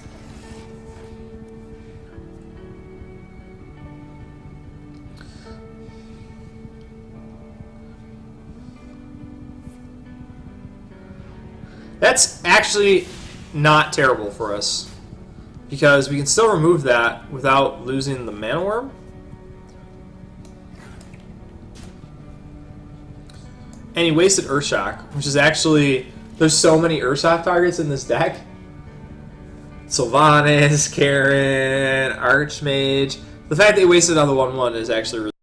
That's actually not terrible for us. because we can still remove that without losing the Mana Worm. And he wasted Earthshock, which is actually... There's so many Earthshock targets in this deck. Sylvanas, Karen, Archmage. The fact that he wasted on the 1/1 is actually really